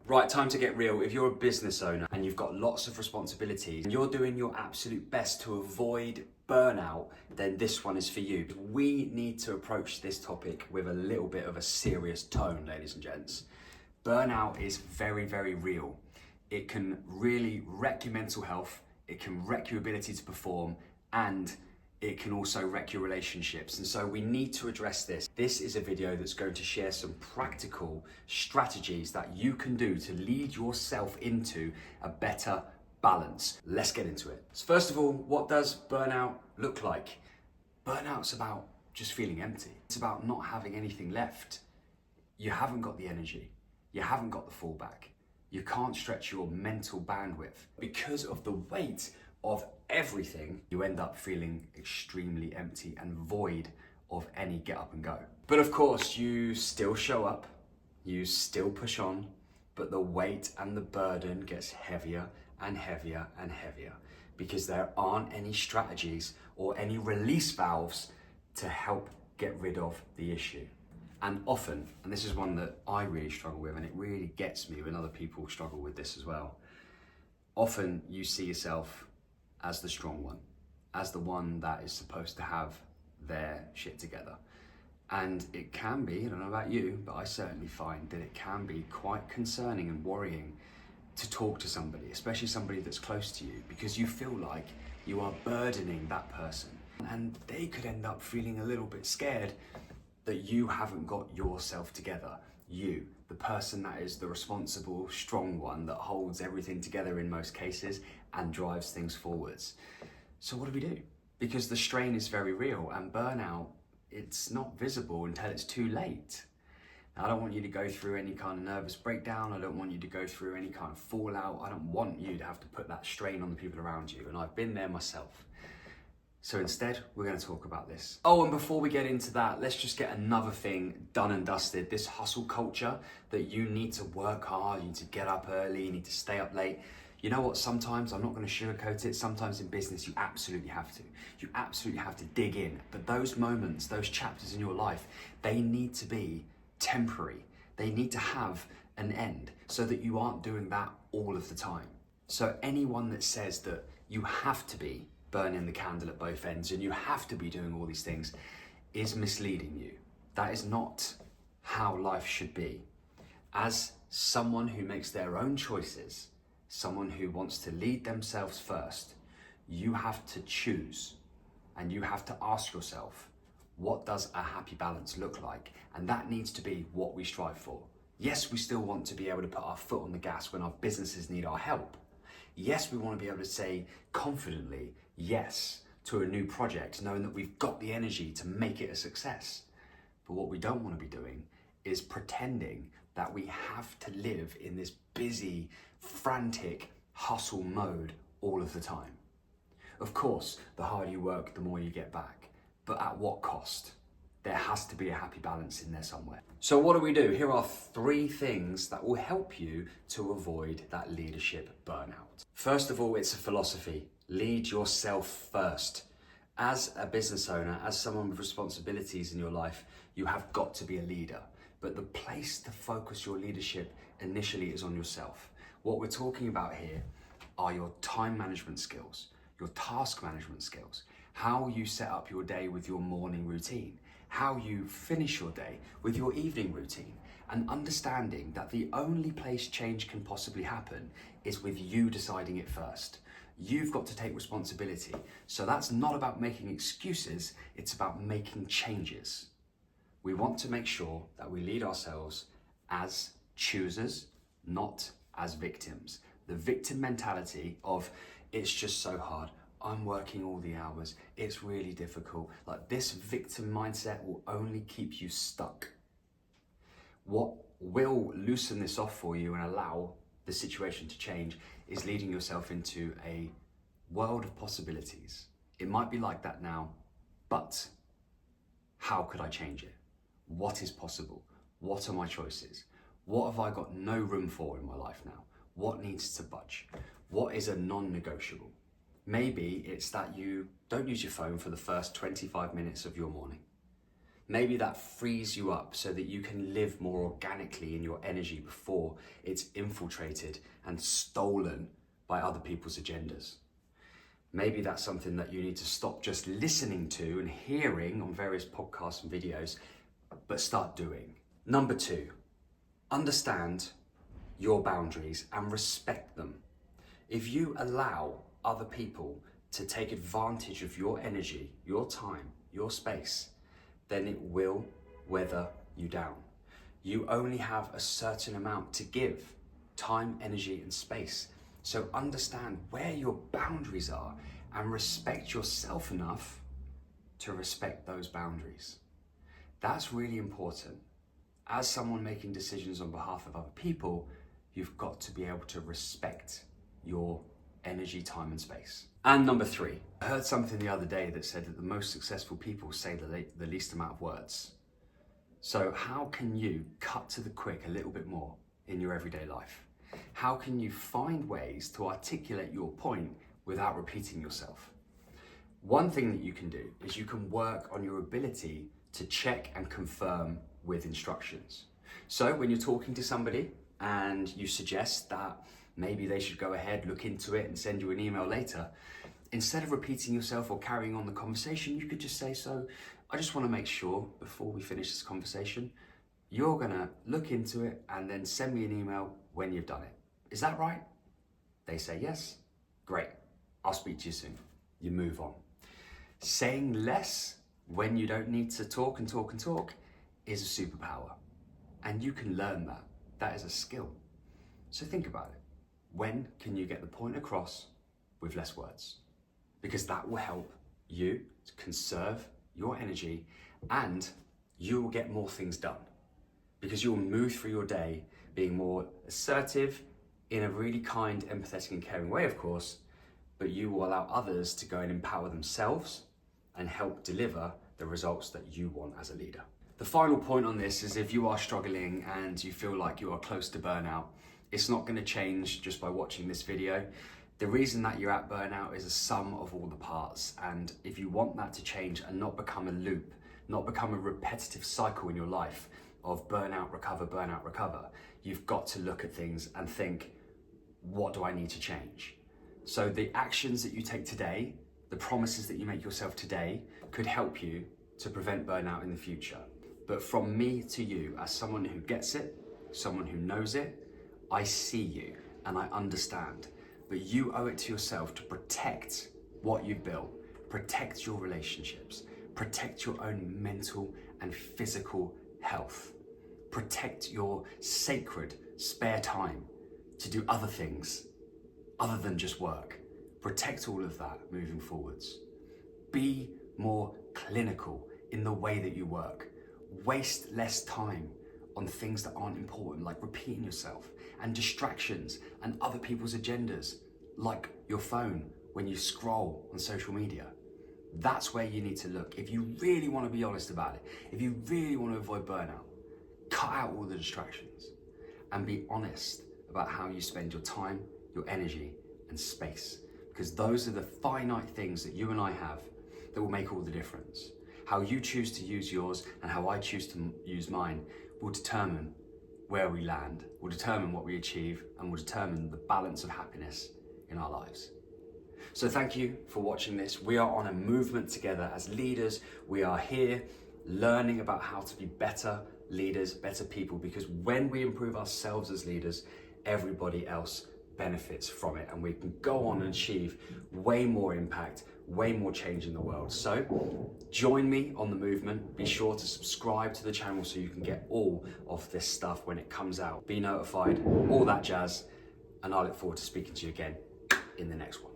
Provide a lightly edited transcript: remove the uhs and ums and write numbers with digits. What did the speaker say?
Right, time to get real. If you're a business owner and you've got lots of responsibilities and you're doing your absolute best to avoid burnout, then this one is for you. We need to approach this topic with a little bit of a serious tone, ladies and gents. Burnout is very, very real. It can really wreck your mental health, it can wreck your ability to perform, and it can also wreck your relationships. And so we need to address this. This is a video that's going to share some practical strategies that you can do to lead yourself into a better balance. Let's get into it. So first of all, what does burnout look like? Burnout's about just feeling empty. It's about not having anything left. You haven't got the energy. You haven't got the fallback. You can't stretch your mental bandwidth. Because of the weight of everything, you end up feeling extremely empty and void of any get up and go. But of course, you still show up, you still push on, but the weight and the burden gets heavier and heavier and heavier because there aren't any strategies or any release valves to help get rid of the issue. And often, and this is one that I really struggle with, and it really gets me when other people struggle with this as well, often you see yourself as the strong one, as the one that is supposed to have their shit together. And it can be, I don't know about you, but I certainly find that it can be quite concerning and worrying to talk to somebody, especially somebody that's close to you, because you feel like you are burdening that person. And they could end up feeling a little bit scared that you haven't got yourself together. You, the person that is the responsible, strong one that holds everything together in most cases and drives things forwards. So what do we do? Because the strain is very real, and burnout, it's not visible until it's too late. Now, I don't want you to go through any kind of nervous breakdown. I don't want you to go through any kind of fallout. I don't want you to have to put that strain on the people around you. And I've been there myself. So instead, we're going to talk about this. Oh, and before we get into that, let's just get another thing done and dusted. This hustle culture that you need to work hard, you need to get up early, you need to stay up late. You know what, sometimes, I'm not going to sugarcoat it, sometimes in business you absolutely have to. You absolutely have to dig in. But those moments, those chapters in your life, they need to be temporary. They need to have an end so that you aren't doing that all of the time. So anyone that says that you have to be burning the candle at both ends and you have to be doing all these things is misleading you. That is not how life should be. As someone who makes their own choices, someone who wants to lead themselves first, you have to choose and you have to ask yourself, what does a happy balance look like? And that needs to be what we strive for. Yes, we still want to be able to put our foot on the gas when our businesses need our help. Yes, we want to be able to say confidently yes to a new project, knowing that we've got the energy to make it a success. But what we don't want to be doing is pretending that we have to live in this busy, frantic hustle mode all of the time. Of course, the harder you work, the more you get back. But at what cost? There has to be a happy balance in there somewhere. So what do? Here are 3 things that will help you to avoid that leadership burnout. First of all, it's a philosophy. Lead yourself first. As a business owner, as someone with responsibilities in your life, you have got to be a leader. But the place to focus your leadership initially is on yourself. What we're talking about here are your time management skills, your task management skills, how you set up your day with your morning routine, how you finish your day with your evening routine, and understanding that the only place change can possibly happen is with you deciding it first. You've got to take responsibility. So that's not about making excuses, it's about making changes. We want to make sure that we lead ourselves as choosers, not as victims. The victim mentality of, it's just so hard, I'm working all the hours, it's really difficult. Like, this victim mindset will only keep you stuck. What will loosen this off for you and allow the situation to change is leading yourself into a world of possibilities. It might be like that now, but how could I change it? What is possible? What are my choices? What have I got no room for in my life now? What needs to budge? What is a non-negotiable? Maybe it's that you don't use your phone for the first 25 minutes of your morning. Maybe that frees you up so that you can live more organically in your energy before it's infiltrated and stolen by other people's agendas. Maybe that's something that you need to stop just listening to and hearing on various podcasts and videos, but start doing. Number 2, understand your boundaries and respect them. If you allow other people to take advantage of your energy, your time, your space, then it will weather you down. You only have a certain amount to give: time, energy, and space. So understand where your boundaries are and respect yourself enough to respect those boundaries. That's really important. As someone making decisions on behalf of other people, you've got to be able to respect your energy, time, and space. And number 3, I heard something the other day that said that the most successful people say the least amount of words. So how can you cut to the quick a little bit more in your everyday life? How can you find ways to articulate your point without repeating yourself? One thing that you can do is you can work on your ability to check and confirm with instructions. So when you're talking to somebody and you suggest that maybe they should go ahead, look into it, and send you an email later, instead of repeating yourself or carrying on the conversation, you could just say, so I just want to make sure before we finish this conversation, you're gonna look into it and then send me an email when you've done it. Is that right? They say yes. Great. I'll speak to you soon. You move on. Saying less when you don't need to talk and talk and talk is a superpower. And you can learn that. That is a skill. So think about it. When can you get the point across with less words? Because that will help you to conserve your energy and you will get more things done. Because you'll move through your day being more assertive in a really kind, empathetic, and caring way, of course, but you will allow others to go and empower themselves and help deliver the results that you want as a leader. The final point on this is if you are struggling and you feel like you are close to burnout, it's not going to change just by watching this video. The reason that you're at burnout is a sum of all the parts, and if you want that to change and not become a loop, not become a repetitive cycle in your life of burnout, recover, you've got to look at things and think, what do I need to change? So the actions that you take today, the promises that you make yourself today could help you to prevent burnout in the future. But from me to you, as someone who gets it, someone who knows it, I see you and I understand. But you owe it to yourself to protect what you've built, protect your relationships, protect your own mental and physical health, protect your sacred spare time to do other things other than just work. Protect all of that moving forwards. Be more clinical in the way that you work. Waste less time on things that aren't important, like repeating yourself, and distractions and other people's agendas, like your phone when you scroll on social media. That's where you need to look. If you really want to be honest about it, if you really want to avoid burnout, cut out all the distractions and be honest about how you spend your time, your energy, and space. Because those are the finite things that you and I have that will make all the difference. How you choose to use yours and how I choose to use mine will determine where we land, will determine what we achieve, and will determine the balance of happiness in our lives. So thank you for watching this. We are on a movement together as leaders. We are here learning about how to be better leaders, better people, because when we improve ourselves as leaders, everybody else benefits from it, and we can go on and achieve way more impact, way more change in the world. So join me on the movement. Be sure to subscribe to the channel so you can get all of this stuff when it comes out. Be notified, all that jazz, and I look forward to speaking to you again in the next one.